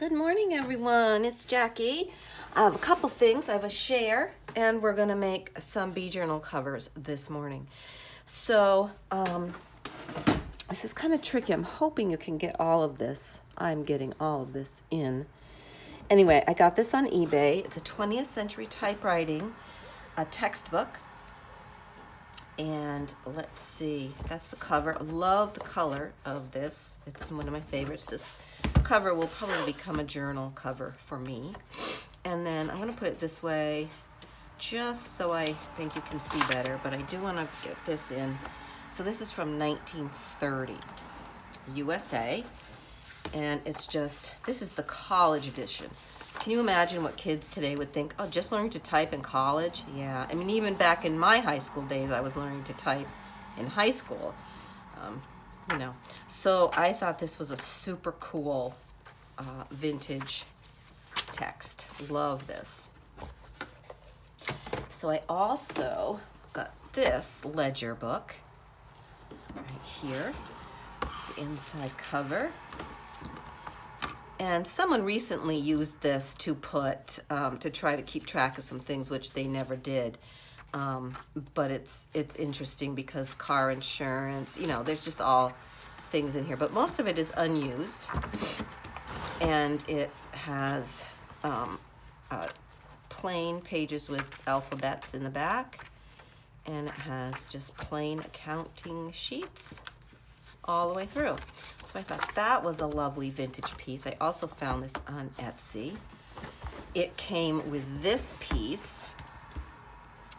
Good morning, everyone. It's Jackie. I have a couple things. I have a share, and we're going to make some bee journal covers this morning. So, this is kind of tricky. I'm hoping you can get all of this. I'm getting all of this in. Anyway, I got this on eBay. It's a 20th century typewriting, a textbook. And let's see, that's the cover. I love the color of this. It's one of my favorites. This cover will probably become a journal cover for me. And then I'm gonna put it this way just so I think you can see better, but I do wanna get this in. So this is from 1930, USA. And it's just, this is the college edition. Can you imagine what kids today would think? Oh, just learning to type in college? Yeah, I mean, even back in my high school days, I was learning to type in high school, So I thought this was a super cool vintage text. Love this. So I also got this ledger book right here, the inside cover. And someone recently used this to put, to try to keep track of some things, which they never did. But it's interesting because car insurance, there's just all things in here. But most of it is unused. And it has plain pages with alphabets in the back. And it has just plain accounting sheets all the way through. So I thought that was a lovely vintage piece. I also found this on Etsy. It came with this piece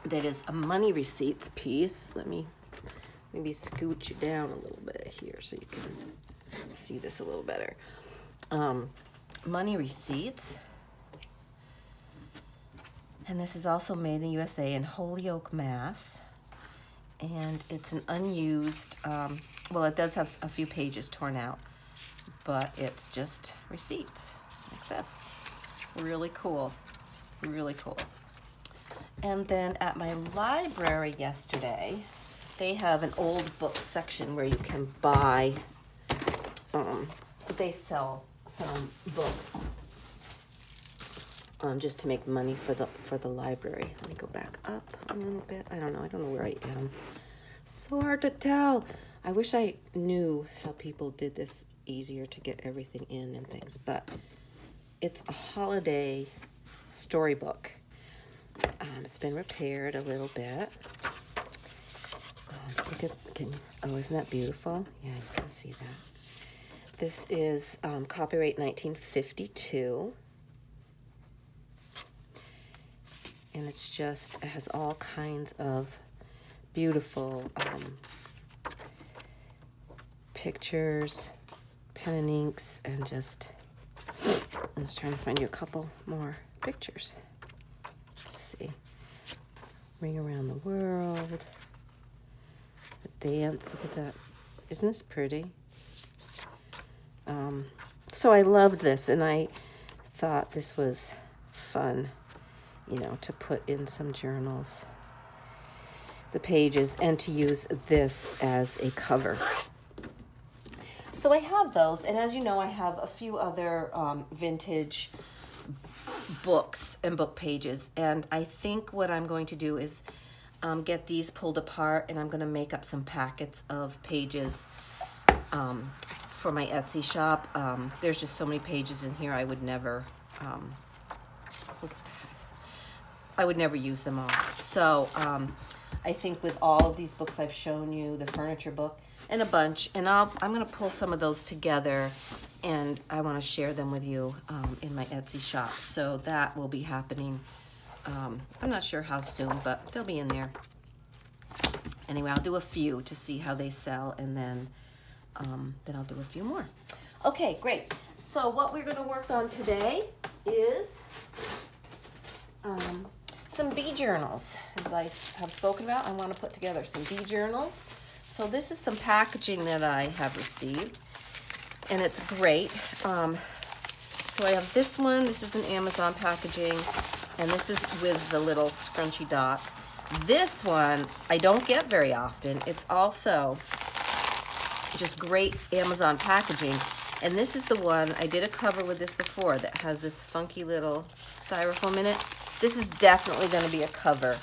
that is a money receipts piece. Let me maybe scooch you down a little bit here so you can see this a little better. Money receipts. And this is also made in the USA in Holyoke, Mass. And it's an unused, well, it does have a few pages torn out, but it's just receipts like this. Really cool, really cool. And then at my library yesterday, they have an old book section where you can buy, they sell some books just to make money for the library. Let me go back up a little bit. I don't know where I am. So hard to tell. I wish I knew how people did this easier to get everything in and things, but it's a holiday storybook. It's been repaired a little bit. Isn't that beautiful? Yeah, you can see that. This is copyright 1952. And it has all kinds of beautiful pictures, pen and inks, and I'm just trying to find you a couple more pictures. Let's see. Ring Around the World. The dance, look at that. Isn't this pretty? So I loved this, and I thought this was fun, to put in some journals, the pages, and to use this as a cover. So I have those, and as you know, I have a few other vintage books and book pages, and I think what I'm going to do is get these pulled apart, and I'm going to make up some packets of pages for my Etsy shop. There's just so many pages in here, I would never use them all. So I think with all of these books I've shown you, the furniture book, and a bunch, and I'm going to pull some of those together, and I want to share them with you in my Etsy shop. So that will be happening. I'm not sure how soon, but they'll be in there. Anyway, I'll do a few to see how they sell, and then I'll do a few more. Okay, great. So what we're going to work on today is some bee journals. As I have spoken about, I want to put together some bee journals. So this is some packaging that I have received, and it's great. So I have this one. This is an Amazon packaging, and this is with the little scrunchy dots. This one I don't get very often. It's also just great Amazon packaging, And this is the one, I did a cover with this before that has this funky little styrofoam in it. This is definitely going to be a cover.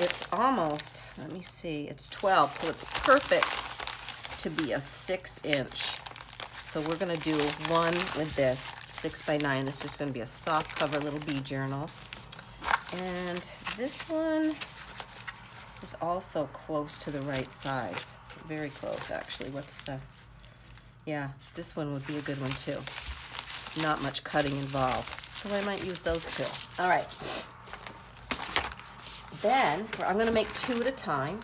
It's almost, let me see, it's 12, so it's perfect to be a 6-inch. So we're going to do one with this 6x9. This is just going to be a soft cover little bee journal. And this one is also close to the right size. Very close, actually. What's the... Yeah, this one would be a good one, too. Not much cutting involved. So I might use those two. All right. Then, I'm going to make 2 at a time.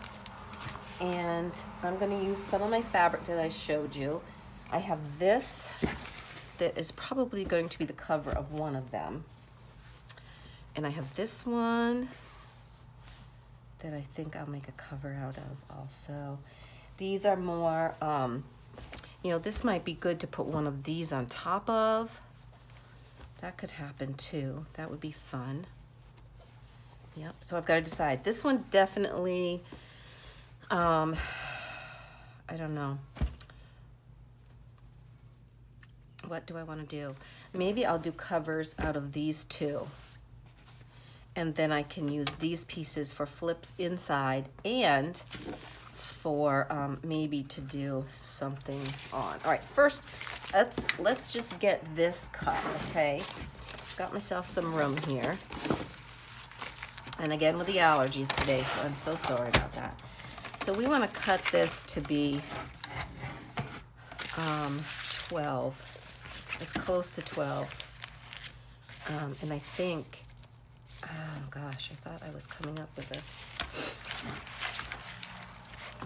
And I'm going to use some of my fabric that I showed you. I have this that is probably going to be the cover of one of them. And I have this one that I think I'll make a cover out of also. These are more, you know, this might be good to put one of these on top of. That could happen too. That would be fun. Yep, so I've got to decide. This one definitely, I don't know. What do I want to do? Maybe I'll do covers out of these two. And then I can use these pieces for flips inside and for maybe to do something on. All right, first, let's just get this cut, okay? Got myself some room here. And again with the allergies today, so I'm so sorry about that. So we want to cut this to be 12. It's close to 12. And I think, oh gosh, I thought I was coming up with it.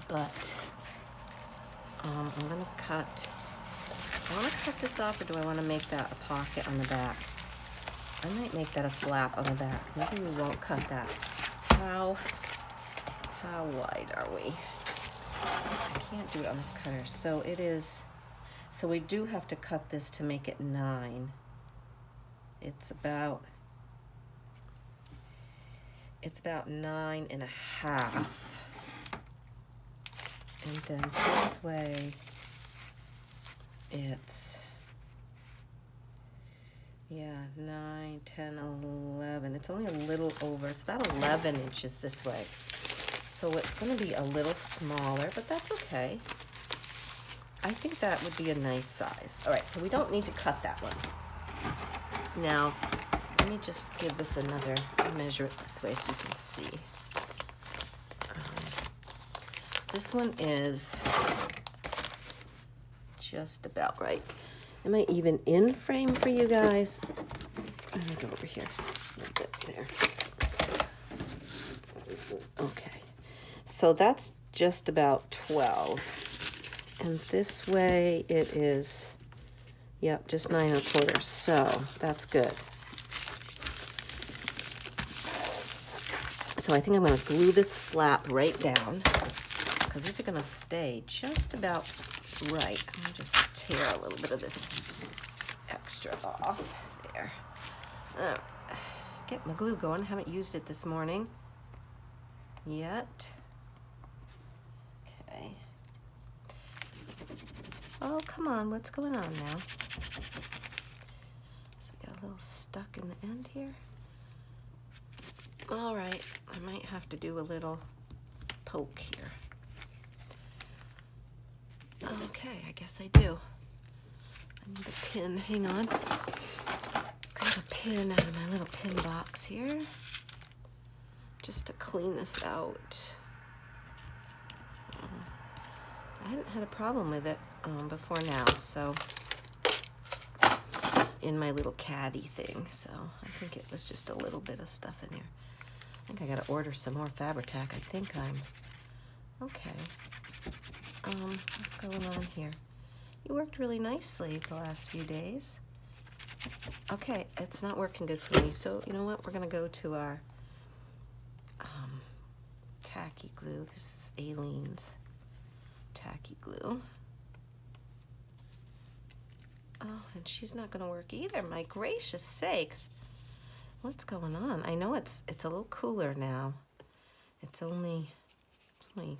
But I'm gonna cut, I wanna cut this off, or do I wanna make that a pocket on the back? I might make that a flap on the back. Maybe we won't cut that. How wide are we? I can't do it on this cutter. So it is, so we do have to cut this to make it 9. It's about 9.5. And then this way, it's, yeah, 9, 10, 11. It's only a little over, it's about 11 inches this way. So it's gonna be a little smaller, but that's okay. I think that would be a nice size. All right, so we don't need to cut that one. Now, let me just give this another, measure it this way so you can see. This one is just about right. Am I even in frame for you guys? Let me go over here a little bit there. Okay, so that's just about 12. And this way it is, yep, just 9 1/4. So that's good. So I think I'm going to glue this flap right down, because these are going to stay just about right. I'm going to just tear a little bit of this extra off there. Get my glue going. Haven't used it this morning yet. Okay. Oh, come on. What's going on now? So we got a little stuck in the end here. All right. I might have to do a little poke here. Okay, I guess I do. I need a pin. Hang on. Got a pin out of my little pin box here, just to clean this out. I hadn't had a problem with it before now, so in my little caddy thing, so I think it was just a little bit of stuff in there. I think I gotta order some more Fabri-Tac. I think I'm okay. What's going on here? You worked really nicely the last few days. Okay, it's not working good for me, so you know what? We're gonna go to our tacky glue. This is Aleene's tacky glue. Oh, and she's not gonna work either. My gracious sakes. What's going on? I know it's a little cooler now. It's only I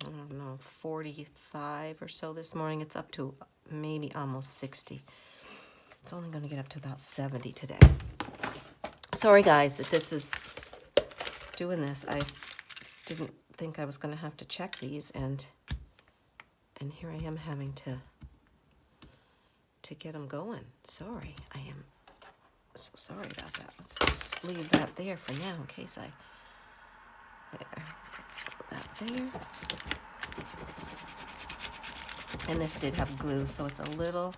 don't know, 45 or so this morning. It's up to maybe almost 60. It's only going to get up to about 70 today. Sorry guys that this is doing this. I didn't think I was going to have to check these, and here I am having to get them going. Sorry, I am so sorry about that. Let's just leave that there for now in case there. Let's put that there. And this did have glue, so it's a little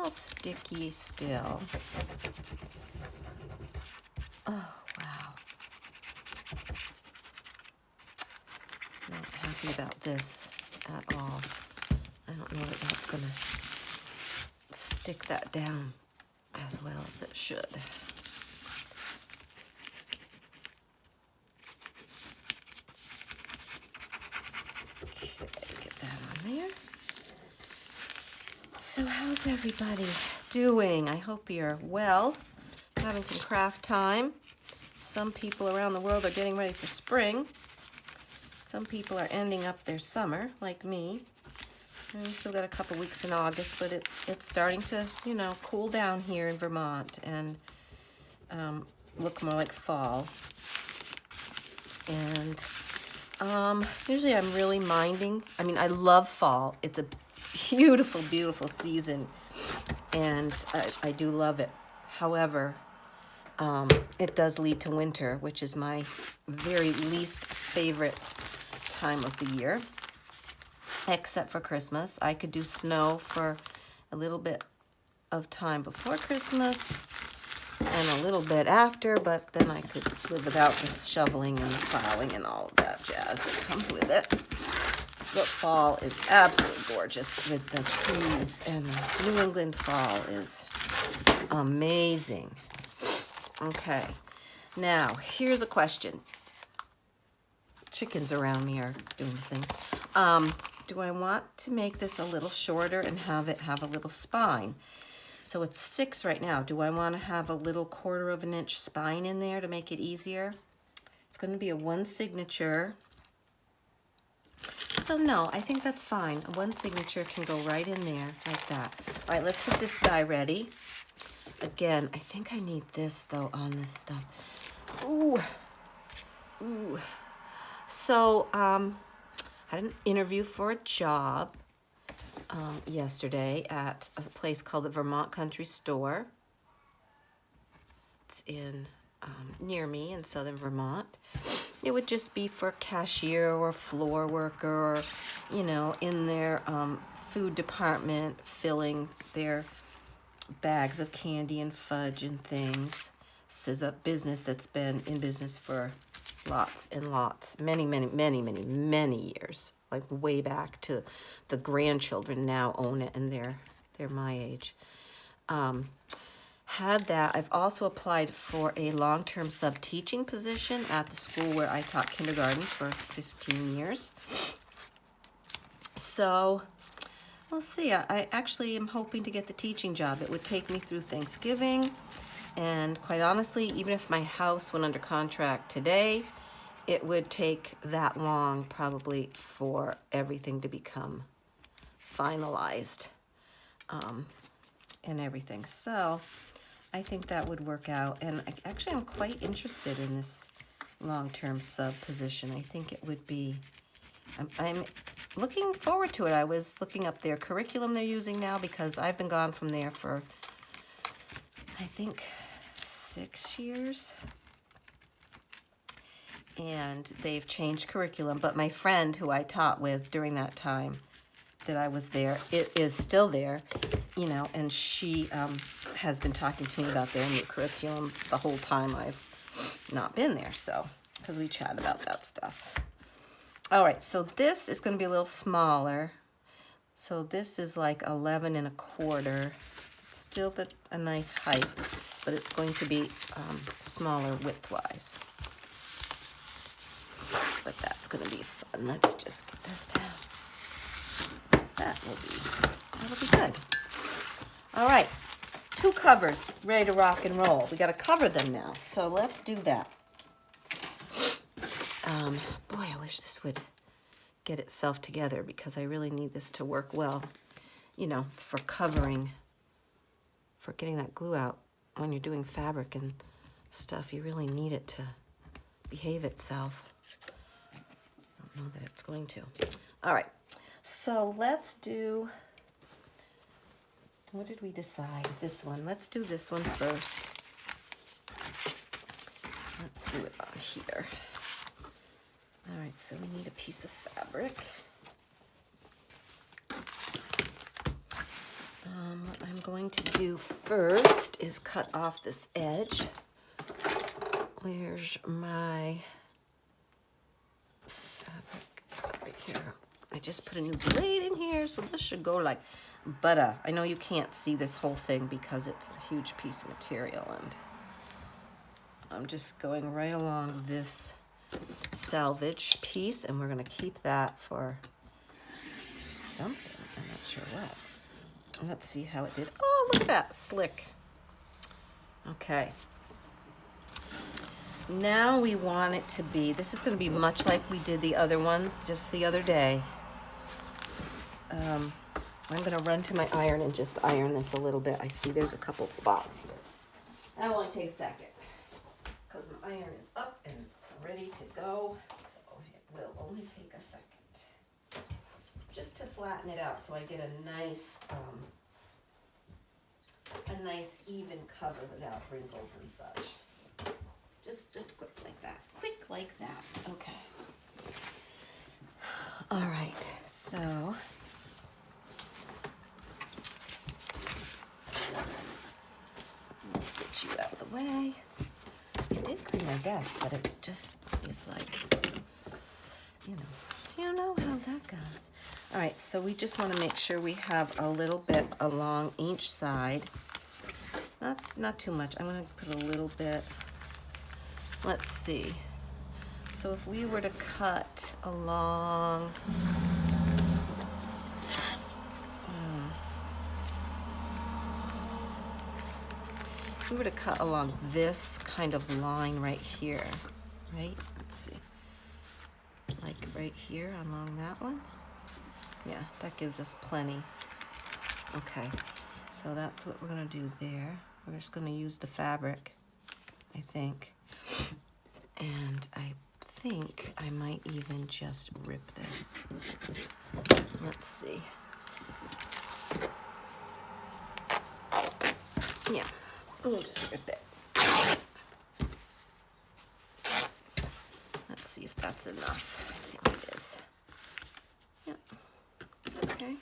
sticky still. Oh, wow. Not happy about this at all. I don't know that that's going to stick that down as well as it should. Okay, get that on there. So how's everybody doing? I hope you're well, having some craft time. Some people around the world are getting ready for spring. Some people are ending up their summer, like me. And we still got a couple weeks in August, but it's starting to, you know, cool down here in Vermont and look more like fall. And usually I'm really minding. I mean, I love fall. It's a beautiful, beautiful season, and I do love it. However, it does lead to winter, which is my very least favorite time of the year, except for Christmas. I could do snow for a little bit of time before Christmas and a little bit after, but then I could live without the shoveling and the plowing and all of that jazz that comes with it. But fall is absolutely gorgeous with the trees, and New England fall is amazing. Okay, now here's a question. Chickens around me are doing things. Do I want to make this a little shorter and have it have a little spine? So it's 6 right now. Do I want to have a little 1/4 of an inch spine in there to make it easier? It's going to be a 1 signature. So no, I think that's fine. A 1 signature can go right in there like that. All right, let's get this guy ready. Again, I think I need this though on this stuff. Ooh. So, I had an interview for a job yesterday at a place called the Vermont Country Store. It's in near me in southern Vermont. It would just be for cashier or floor worker, or, you know, in their food department, filling their bags of candy and fudge and things. This is a business that's been in business for lots and lots, many years, like way back to the grandchildren now own it, and they're my age. Had that. I've also applied for a long-term sub-teaching position at the school where I taught kindergarten for 15 years. So we'll see. I actually am hoping to get the teaching job. It would take me through Thanksgiving, and quite honestly, even if my house went under contract today, it would take that long probably for everything to become finalized and everything. So I think that would work out. And actually, I'm quite interested in this long-term sub position. I think it would be, I'm looking forward to it. I was looking up their curriculum they're using now, because I've been gone from there for, I think, 6 years. And they've changed curriculum. But my friend who I taught with during that time that I was there, it is still there, you know, and she has been talking to me about their new curriculum the whole time I've not been there, so, because we chat about that stuff. All right, so this is going to be a little smaller. So this is like 11 1/4. Still a nice height, but it's going to be smaller width-wise. But that's going to be fun. Let's just get this down. That'll be good. All right, 2 covers ready to rock and roll. We got to cover them now, so let's do that. Boy, I wish this would get itself together, because I really need this to work well. you know, for covering, for getting that glue out when you're doing fabric and stuff. You really need it to behave itself. I don't know that it's going to. All right, so let's do, what did we decide? This one. Let's do this one first. Let's do it on here. All right, so we need a piece of fabric. What I'm going to do first is cut off this edge. Where's my fabric? Right here. I just put a new blade in here, so this should go like butter. I know you can't see this whole thing because it's a huge piece of material, and I'm just going right along this selvage piece, and we're going to keep that for something. I'm not sure what. Let's see how it did. Oh, look at that, slick. Okay. Now we want it to be, this is going to be much like we did the other one just the other day. I'm going to run to my iron and just iron this a little bit. I see there's a couple spots here. That'll only take a second because my iron is up and ready to go. So it will only take a second. Just to flatten it out so I get a nice even cover without wrinkles and such. Just quick like that. Quick like that. Okay. All right. So let's get you out of the way. I did clean my desk, but it just is like, you know how that goes. All right, so we just want to make sure we have a little bit along each side. Not too much. I'm going to put a little bit. Let's see. So if we were to cut along, if we were to cut along this kind of line right here, right? Let's see. Like right here along that one. Yeah, that gives us plenty. Okay, so that's what we're gonna do there. We're just gonna use the fabric, I think. And I think I might even just rip this. Let's see. Yeah, we'll just rip it. Let's see if that's enough. I think it is. Yep. Okay.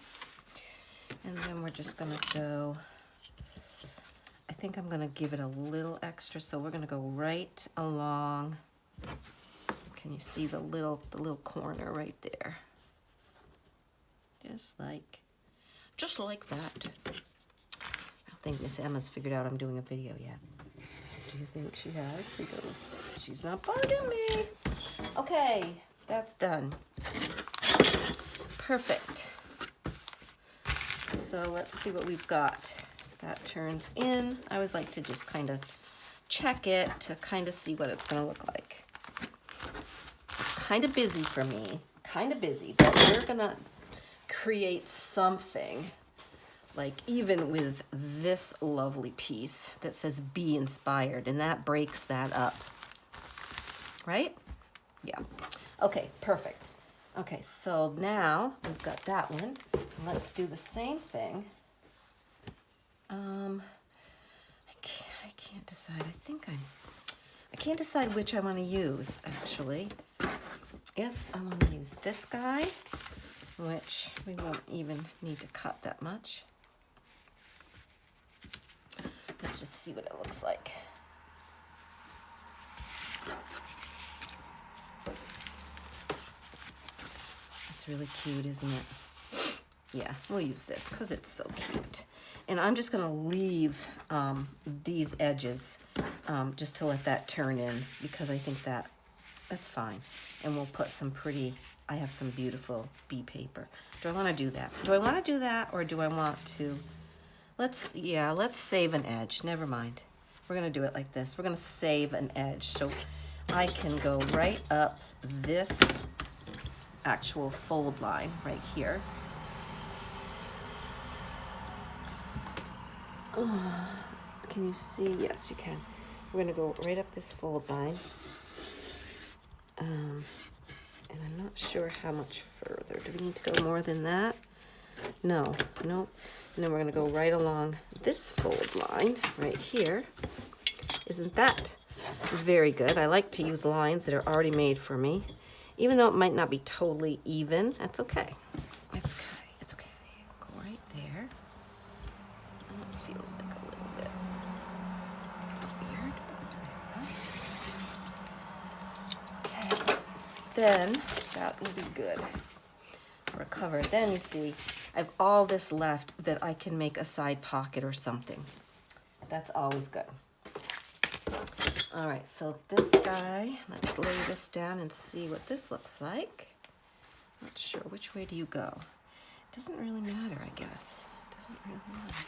And then we're just gonna go, I think I'm gonna give it a little extra, so we're gonna go right along. Can you see the little corner right there? Just like that. I don't think Miss Emma's figured out I'm doing a video yet. Do you think she has? Because she's not bugging me. Okay, that's done. Perfect. So let's see what we've got. That turns in. I always like to just kind of check it to kind of see what it's going to look like. It's kind of busy for me. Kind of busy, but we're going to create something, like even with this lovely piece that says Be Inspired, and that breaks that up. Right? Yeah. Okay, perfect. Okay, so now we've got that one. Let's do the same thing. I can't decide. I can't decide which I want to use, actually. If I want to use this guy, which we won't even need to cut that much. Let's just see what it looks like. It's really cute, isn't it? Yeah, we'll use this because it's so cute. And I'm just going to leave these edges just to let that turn in, because I think that's fine. And we'll put some pretty, I have some beautiful bee paper. Do I want to do that? Do I want to do that, or do I want to, let's save an edge. Never mind. We're going to do it like this. We're going to save an edge. So I can go right up this actual fold line right here. Can you see? Yes, you can. We're going to go right up this fold line. And I'm not sure how much further. Do we need to go more than that? No, nope. And then we're going to go right along this fold line right here. Isn't that very good? I like to use lines that are already made for me. Even though it might not be totally even, that's okay. It's okay. It's okay. Go right there. Oh, it feels like a little bit weird, but there we go. Okay. Then that will be good for a cover. Then you see, I have all this left that I can make a side pocket or something. That's always good. All right, so this guy, let's lay this down and see what this looks like. Not sure, which way do you go? It doesn't really matter, I guess. It doesn't really matter.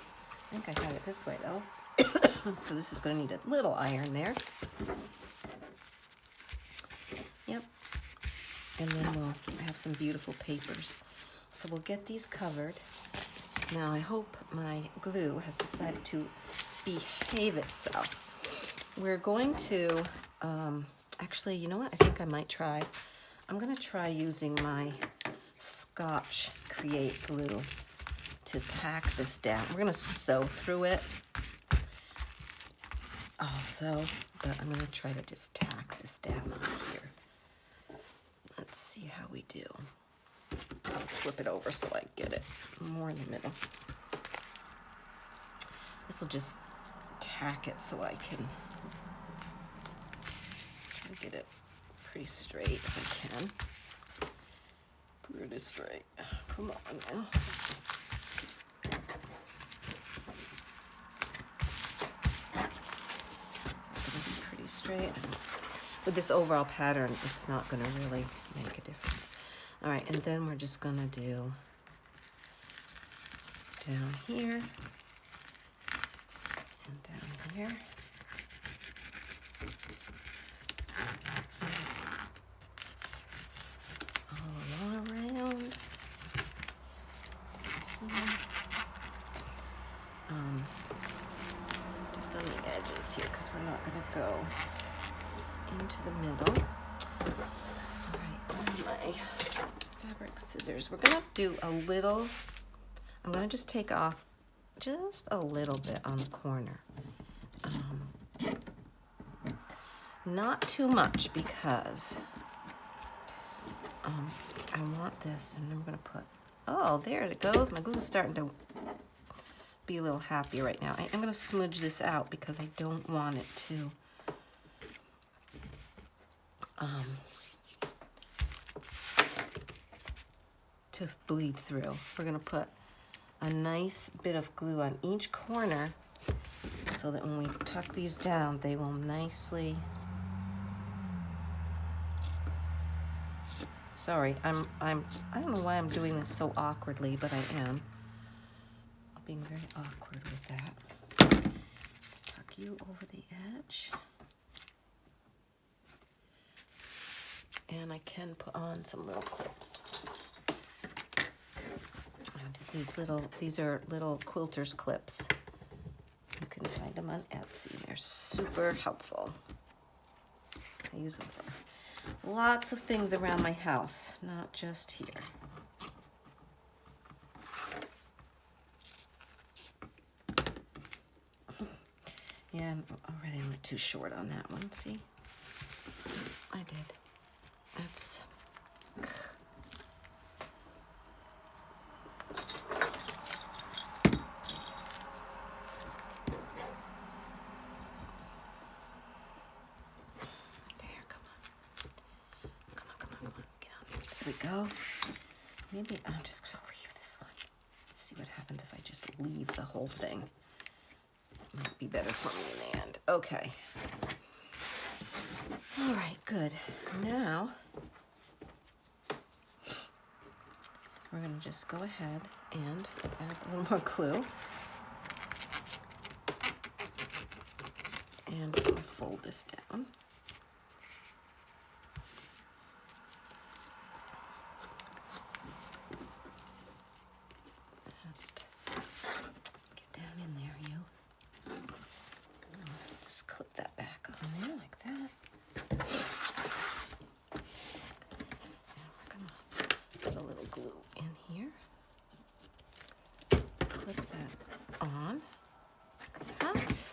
I think I got it this way though, because this is gonna need a little iron there. Yep, and then we'll have some beautiful papers. So we'll get these covered. Now I hope my glue has decided to behave itself. We're going to, actually, you know what? I think I might try. I'm going to try using my Scotch Create glue to tack this down. We're going to sew through it also, but I'm going to try to just tack this down on here. Let's see how we do. I'll flip it over so I get it more in the middle. This will just tack it so I can get it pretty straight if I can. Pretty straight. Come on now. It's going to be pretty straight. With this overall pattern, it's not going to really make a difference. All right, and then we're just going to do down here and down here. Just on the edges here, because we're not going to go into the middle. All right, my fabric scissors. We're going to do a little, I'm going to just take off just a little bit on the corner. Not too much, because I want this, and I'm going to put, oh, there it goes. My glue is starting to be a little happy right now. I'm going to smudge this out because I don't want it to bleed through. We're going to put a nice bit of glue on each corner so that when we tuck these down, they will nicely. Sorry, I don't know why I'm doing this so awkwardly, but I am. I'm being very awkward with that. Let's tuck you over the edge. And I can put on some little clips. These are little quilter's clips. You can find them on Etsy. They're super helpful. I use them for lots of things around my house, not just here. Yeah, already I went too short on that one, see? I did. That's... There we go. Maybe I'm just gonna leave this one. Let's see what happens if I just leave the whole thing. Might be better for me in the end. Okay. All right, good. Now, we're gonna just go ahead and add a little more glue. And I'm gonna fold this down. Just get down in there, you. just clip that back on there like that. Now we're gonna put a little glue in here. Clip that on like that.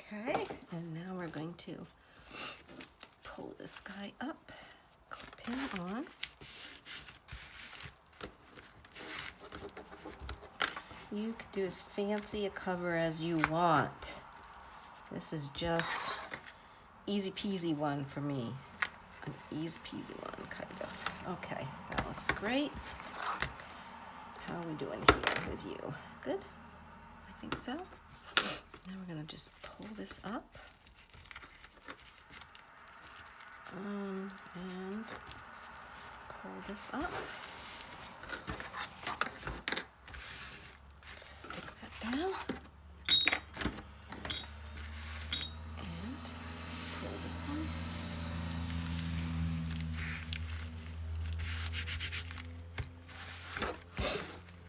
Okay, and now we're going to pull this guy up, clip him on. You could do as fancy a cover as you want. This is just easy peasy one for me. An easy peasy one, kind of. Okay, that looks great. How are we doing here with you? Good? I think so. Now we're gonna just pull this up. And pull this up. Stick that down. And pull this one.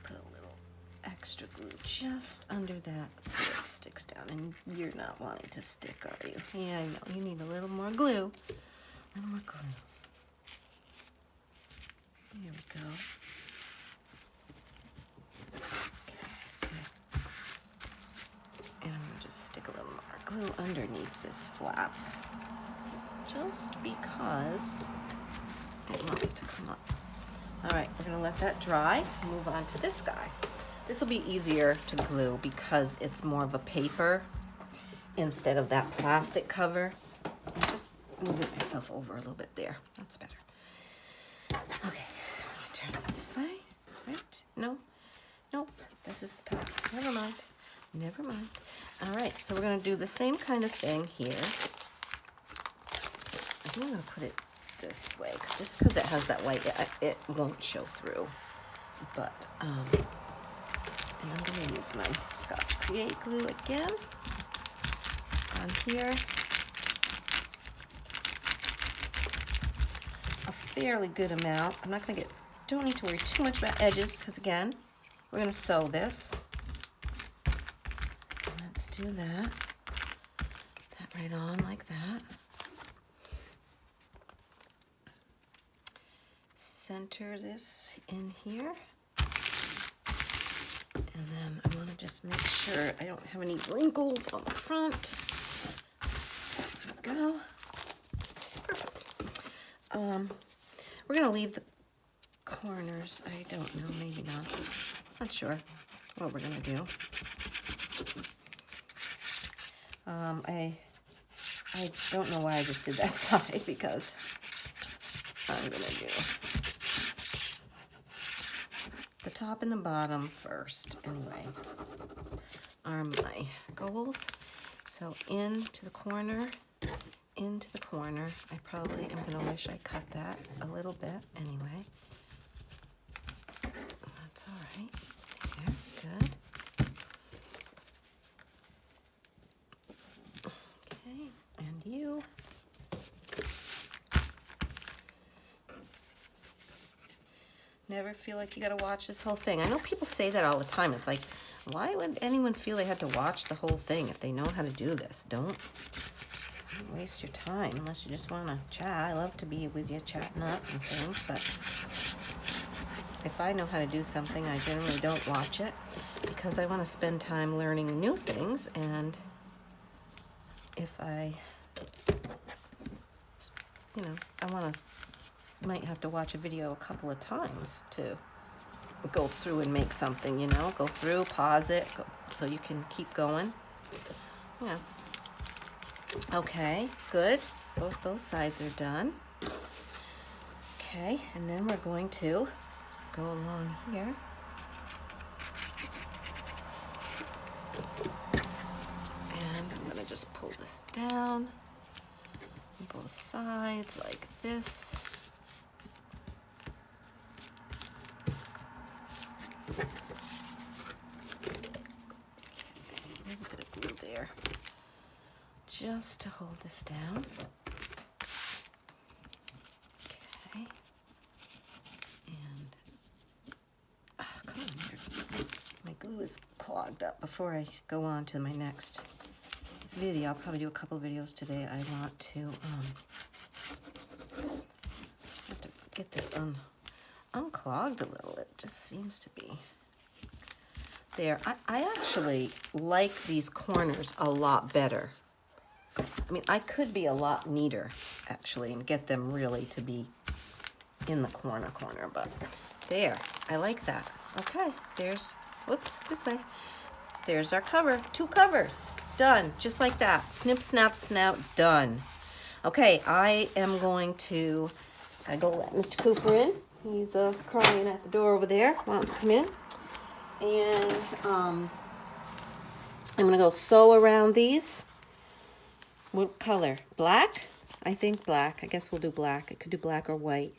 Put a little extra glue just under that so it sticks down. And you're not wanting to stick, are you? Yeah, I know. You need a little more glue. A little more glue. There we go. Okay, good. And I'm gonna just stick a little more glue underneath this flap, just because it wants to come up. All right, we're gonna let that dry, move on to this guy. This will be easier to glue because it's more of a paper instead of that plastic cover. Just moving myself over a little bit there. That's better. Okay, turn this way, right? No, nope, this is the top. Never mind, never mind. All right, so we're gonna do the same kind of thing here. I think I'm gonna put it this way, just because it has that white, it won't show through. But, and I'm gonna use my Scotch Create glue again on here. A fairly good amount. I'm not gonna don't need to worry too much about edges, because again, we're gonna sew this. Let's do that. That right on like that. Center this in here. And then I want to just make sure I don't have any wrinkles on the front. There we go. Perfect. We're going to leave the corners. I don't know, maybe not. Not sure what we're going to do. I don't know why I just did that side, because I'm going to do the top and the bottom first, anyway, are my goals. So into the corner, I probably am gonna wish I cut that a little bit anyway. That's all right, there, good. Okay, and you. Never feel like you gotta watch this whole thing. I know people say that all the time. It's like, why would anyone feel they had to watch the whole thing if they know how to do this? Don't waste your time unless you just wanna chat. I love to be with you chatting up and things, but if I know how to do something, I generally don't watch it because I wanna spend time learning new things, and if I, you know, might have to watch a video a couple of times to go through and make something, you know, go through, pause it, so you can keep going. Yeah. Okay, good. Both those sides are done. Okay, and then we're going to go along here. And I'm gonna just pull this down on both sides like this. Just to hold this down. Okay. And come on here. My glue is clogged up before I go on to my next video. I'll probably do a couple videos today. I want to have to get this unclogged a little. It just seems to be there. I actually like these corners a lot better. I mean, I could be a lot neater actually and get them really to be in the corner, but there, I like that. Okay, there's, whoops, this way. There's our cover, 2 covers, done, just like that. Snip, snap, snap, done. Okay, I am going to, go let Mr. Cooper in. He's crying at the door over there, wanting to come in. And I'm gonna go sew around these. What color? Black? I think black. I guess we'll do black. I could do black or white,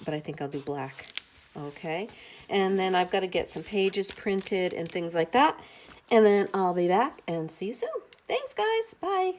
but I think I'll do black. Okay, and then I've got to get some pages printed and things like that, and then I'll be back and see you soon. Thanks, guys. Bye.